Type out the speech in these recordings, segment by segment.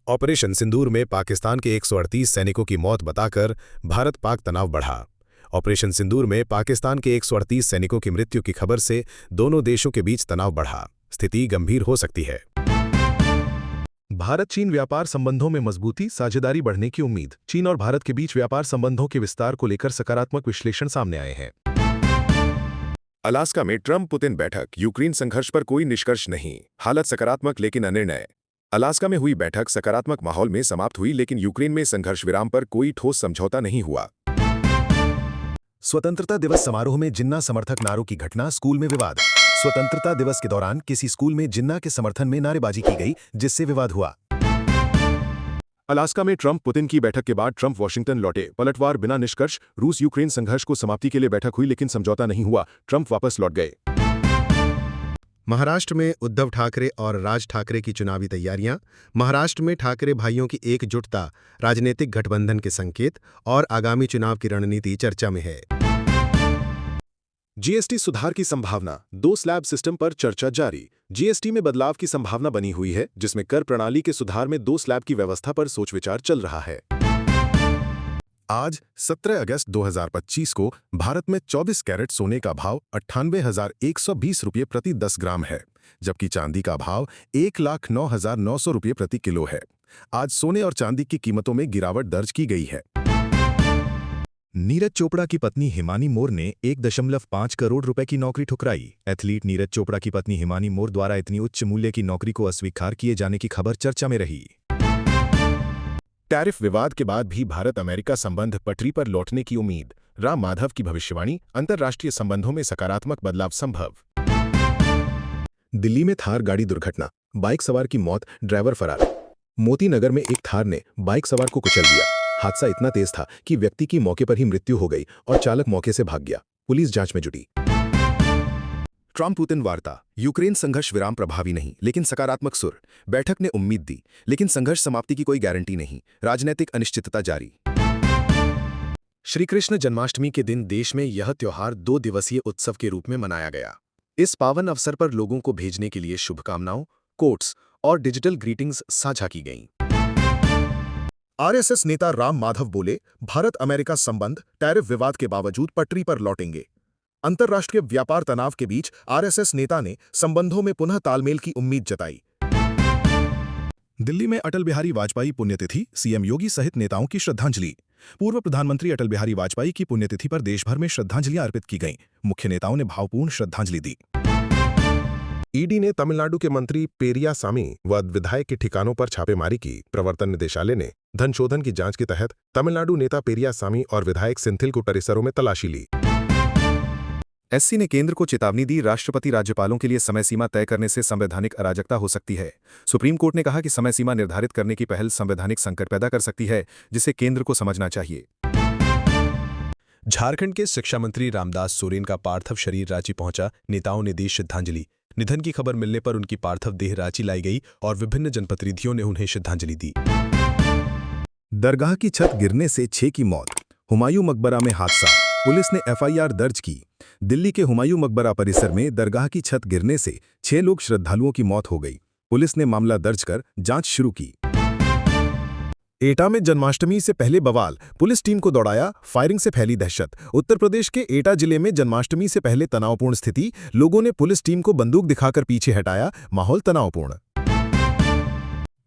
Operation सिंदूर में पाकिस्तान के 138 सैनिकों की मौत बताकर भारत-पाक तनाव बढ़ा। ऑपरेशन सिंदूर में पाकिस्तान के 138 सैनिकों की मृत्यु की खबर से दोनों देशों के बीच तनाव बढ़ा। स्थिति गंभीर हो सकती है। भारत चीन व्यापार संबंधों में मजबूती, साझेदारी बढ़ने की उम्मीद। चीन और भारत के बीच व्यापार संबंधों के विस्तार को लेकर सकारात्मक विश्लेषण सामने आए हैं। अलास्का में ट्रंप पुतिन बैठक, यूक्रेन संघर्ष पर कोई निष्कर्ष नहीं, हालत सकारात्मक लेकिन अनिर्णय। अलास्का में हुई बैठक सकारात्मक माहौल में समाप्त हुई, लेकिन यूक्रेन में संघर्ष विराम पर कोई ठोस समझौता नहीं हुआ। स्वतंत्रता दिवस समारोह में जिन्ना समर्थक नारों की घटना, स्कूल में विवाद। स्वतंत्रता दिवस के दौरान किसी स्कूल में जिन्ना के समर्थन में नारेबाजी की गई, जिससे विवाद हुआ। अलास्का में ट्रंप पुतिन की बैठक के बाद ट्रंप वाशिंगटन लौटे, पलटवार बिना निष्कर्ष। रूस यूक्रेन संघर्ष को समाप्ति के लिए बैठक हुई, लेकिन समझौता नहीं हुआ, ट्रंप वापस लौट गए। महाराष्ट्र में उद्धव ठाकरे और राज ठाकरे की चुनावी तैयारियां। महाराष्ट्र में ठाकरे भाइयों की एकजुटता राजनीतिक गठबंधन के संकेत और आगामी चुनाव की रणनीति चर्चा में है। जीएसटी सुधार की संभावना, 2 स्लैब सिस्टम पर चर्चा जारी। जीएसटी में बदलाव की संभावना बनी हुई है, जिसमें कर प्रणाली के सुधार में 2 स्लैब की व्यवस्था पर सोच विचार चल रहा है। आज 17 अगस्त 2025 को भारत में 24 कैरेट सोने का भाव 98,120 रुपये प्रति 10 ग्राम है, जबकि चांदी का भाव 1,09,900 रुपये प्रति किलो है। आज सोने और चांदी की कीमतों में गिरावट दर्ज की गई है। नीरज चोपड़ा की पत्नी हिमानी मोर ने 1.5 करोड़ रुपए की नौकरी ठुकराई। एथलीट नीरज चोपड़ा की पत्नी हिमानी मोर द्वारा इतनी उच्च मूल्य की नौकरी को अस्वीकार किए जाने की खबर चर्चा में रही। टैरिफ विवाद के बाद भी भारत अमेरिका संबंध पटरी पर लौटने की उम्मीद। राम माधव की भविष्यवाणी, अंतर्राष्ट्रीय संबंधों में सकारात्मक बदलाव संभव। दिल्ली में थार गाड़ी दुर्घटना, बाइक सवार की मौत, ड्राइवर फरार। मोती नगर में एक थार ने बाइक सवार को कुचल दिया। हादसा इतना तेज था कि व्यक्ति की मौके पर ही मृत्यु हो गई और चालक मौके से भाग गया। पुलिस जांच में जुटी। ट्रंप पुतिन वार्ता, यूक्रेन संघर्ष विराम प्रभावी नहीं, लेकिन सकारात्मक सुर। बैठक ने उम्मीद दी, लेकिन संघर्ष समाप्ति की कोई गारंटी नहीं, राजनीतिक अनिश्चितता जारी। श्री कृष्ण जन्माष्टमी के दिन देश में यह त्योहार 2 दिवसीय उत्सव के रूप में मनाया गया। इस पावन अवसर पर लोगों को भेजने के लिए शुभकामनाओं, कोट्स और डिजिटल ग्रीटिंग्स साझा की गईं। आरएसएस नेता राम माधव बोले, भारत अमेरिका संबंध टैरिफ विवाद के बावजूद पटरी पर लौटेंगे। अंतर्राष्ट्रीय व्यापार तनाव के बीच आरएसएस नेता ने संबंधों में पुनः तालमेल की उम्मीद जताई। दिल्ली में अटल बिहारी वाजपेयी पुण्यतिथि, सीएम योगी सहित नेताओं की श्रद्धांजलि। पूर्व प्रधानमंत्री अटल बिहारी वाजपेयी की पुण्यतिथि पर देश भर में श्रद्धांजलियां अर्पित की गईं। मुख्य नेताओं ने भावपूर्ण श्रद्धांजलि दी। ईडी ने तमिलनाडु के मंत्री पेरियासामी व विधायक के ठिकानों पर छापेमारी की। प्रवर्तन निदेशालय ने धन शोधन की जांच के तहत तमिलनाडु नेता पेरियासामी और विधायक सिंथिल को परिसरों में तलाशी ली। एससी ने केंद्र को चेतावनी दी, राष्ट्रपति राज्यपालों के लिए समय सीमा तय करने से संवैधानिक अराजकता हो सकती है। सुप्रीम कोर्ट ने कहा कि समय सीमा निर्धारित करने की पहल संवैधानिक संकट पैदा कर सकती है, जिसे केंद्र को समझना चाहिए। झारखंड के शिक्षा मंत्री रामदास सोरेन का पार्थिव शरीर रांची पहुंचा, नेताओं ने दी श्रद्धांजलि। निधन की खबर मिलने पर उनकी पार्थिव देह रांची लाई गई और विभिन्न जनप्रतिनिधियों ने उन्हें श्रद्धांजलि दी। दरगाह की छत गिरने से 6 की मौत, हुमायूं मकबरा में हादसा, पुलिस ने एफआईआर दर्ज की। दिल्ली के हुमायूं मकबरा परिसर में दरगाह की छत गिरने से 6 लोग श्रद्धालुओं की मौत हो गई। पुलिस ने मामला दर्ज कर जांच शुरू की। एटा में जन्माष्टमी से पहले बवाल, पुलिस टीम को दौड़ाया, फायरिंग से फैली दहशत। उत्तर प्रदेश के एटा जिले में जन्माष्टमी से पहले तनावपूर्ण स्थिति, लोगों ने पुलिस टीम को बंदूक दिखाकर पीछे हटाया, माहौल तनावपूर्ण।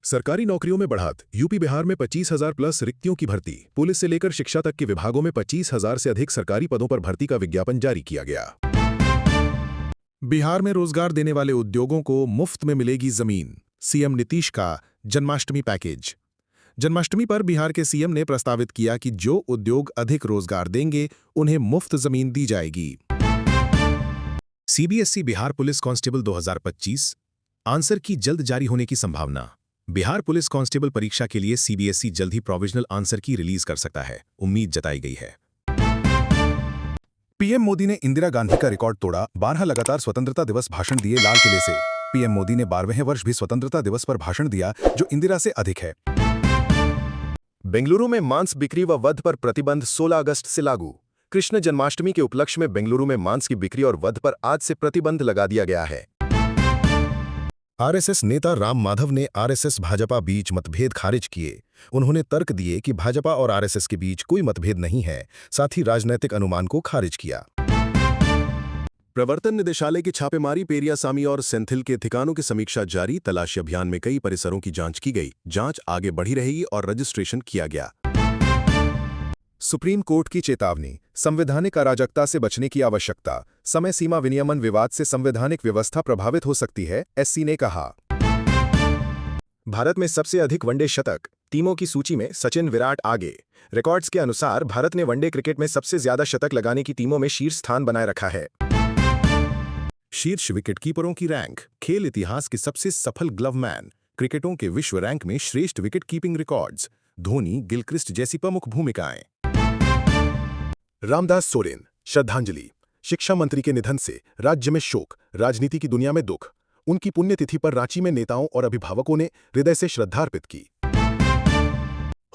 सरकारी नौकरियों में बढ़त, यूपी बिहार में 25,000 प्लस रिक्तियों की भर्ती। पुलिस से लेकर शिक्षा तक के विभागों में 25,000 से अधिक सरकारी पदों पर भर्ती का विज्ञापन जारी किया गया। बिहार में रोजगार देने वाले उद्योगों को मुफ्त में मिलेगी जमीन, सीएम नीतीश का जन्माष्टमी पैकेज। जन्माष्टमी पर बिहार के सीएम ने प्रस्तावित किया कि जो उद्योग अधिक रोजगार देंगे उन्हें मुफ्त जमीन दी जाएगी। CBSE Bihar police constable 2025 answer की जल्द जारी होने की संभावना। बिहार पुलिस कांस्टेबल परीक्षा के लिए सीबीएसई जल्द ही प्रोविजनल आंसर की रिलीज कर सकता है, उम्मीद जताई गई है। पीएम मोदी ने इंदिरा गांधी का रिकॉर्ड तोड़ा, 12 लगातार स्वतंत्रता दिवस भाषण दिए लाल किले से। पीएम मोदी ने 12वें वर्ष भी स्वतंत्रता दिवस पर भाषण दिया, जो इंदिरा से अधिक है। बेंगलुरु में मांस बिक्री व वध पर प्रतिबंध 16 अगस्त से लागू। कृष्ण जन्माष्टमी के उपलक्ष्य में बेंगलुरु में मांस की बिक्री और वध पर आज से प्रतिबंध लगा दिया गया है। आरएसएस नेता राम माधव ने आरएसएस भाजपा बीच मतभेद खारिज किए। उन्होंने तर्क दिए कि भाजपा और आरएसएस के बीच कोई मतभेद नहीं है, साथ ही राजनैतिक अनुमान को खारिज किया। प्रवर्तन निदेशालय की छापेमारी, पेरियासामी और सेंथिल के ठिकानों की समीक्षा जारी। तलाशी अभियान में कई परिसरों की जांच की गई। जांच आगे बढ़ी रहेगी और रजिस्ट्रेशन किया गया। सुप्रीम कोर्ट की चेतावनी, संवैधानिक अराजकता से बचने की आवश्यकता। समय सीमा विनियमन विवाद से संवैधानिक व्यवस्था प्रभावित हो सकती है, एससी ने कहा। भारत में सबसे अधिक वनडे शतक, टीमों की सूची में सचिन विराट आगे। रिकॉर्ड्स के अनुसार भारत ने वनडे क्रिकेट में सबसे ज्यादा शतक लगाने की टीमों में शीर्ष स्थान बनाए रखा है। शीर्ष विकेटकीपरों की रैंक, खेल इतिहास के सबसे सफल ग्लवमैन, क्रिकेटों के विश्व रैंक में श्रेष्ठ wicket keeping records, Dhoni, Gilchrist जैसी प्रमुख भूमिकाएं। रामदास सोरेन, श्रद्धांजलि। शिक्षा मंत्री के निधन से राज्य में शोक, राजनीति की दुनिया में दुख। उनकी पुण्यतिथि पर रांची में नेताओं और अभिभावकों ने हृदय से श्रद्धा अर्पित की।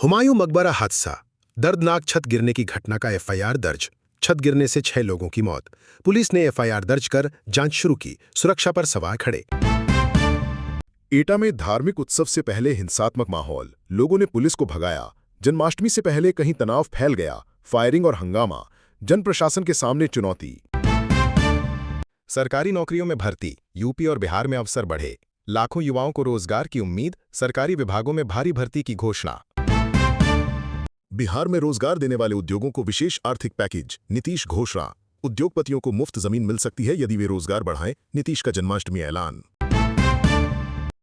हुमायूं मकबरा हादसा, दर्दनाक छत गिरने की घटना का एफआईआर दर्ज। छत गिरने से 6 लोगों की मौत। पुलिस ने एफआईआर दर्ज कर जांच शुरू की, सुरक्षा पर सवाल खड़े। एटा में धार्मिक उत्सव से पहले हिंसात्मक माहौल, लोगों ने पुलिस को भगाया। जन्माष्टमी से पहले कहीं तनाव फैल गया, फायरिंग और हंगामा। जन प्रशासन के सामने चुनौती। सरकारी नौकरियों में भर्ती, यूपी और बिहार में अवसर बढ़े। लाखों युवाओं को रोजगार की उम्मीद, सरकारी विभागों में भारी भर्ती की घोषणा। बिहार में रोजगार देने वाले उद्योगों को विशेष आर्थिक पैकेज, नीतीश घोषणा। उद्योगपतियों को मुफ्त जमीन मिल सकती है यदि वे रोजगार बढ़ाएं, नीतीश का जन्माष्टमी ऐलान।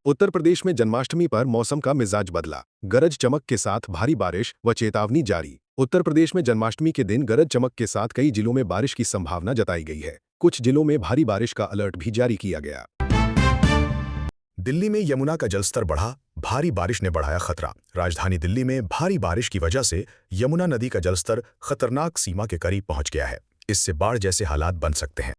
उत्तर प्रदेश में जन्माष्टमी पर मौसम का मिजाज बदला, गरज चमक के साथ भारी बारिश व चेतावनी जारी। उत्तर प्रदेश में जन्माष्टमी के दिन गरज चमक के साथ कई जिलों में बारिश की संभावना जताई गई है। कुछ जिलों में भारी बारिश का अलर्ट भी जारी किया गया। दिल्ली में यमुना का जलस्तर बढ़ा, भारी बारिश ने बढ़ाया खतरा। राजधानी दिल्ली में भारी बारिश की वजह से यमुना नदी का जलस्तर खतरनाक सीमा के करीब पहुंच गया है। इससे बाढ़ जैसे हालात बन सकते हैं।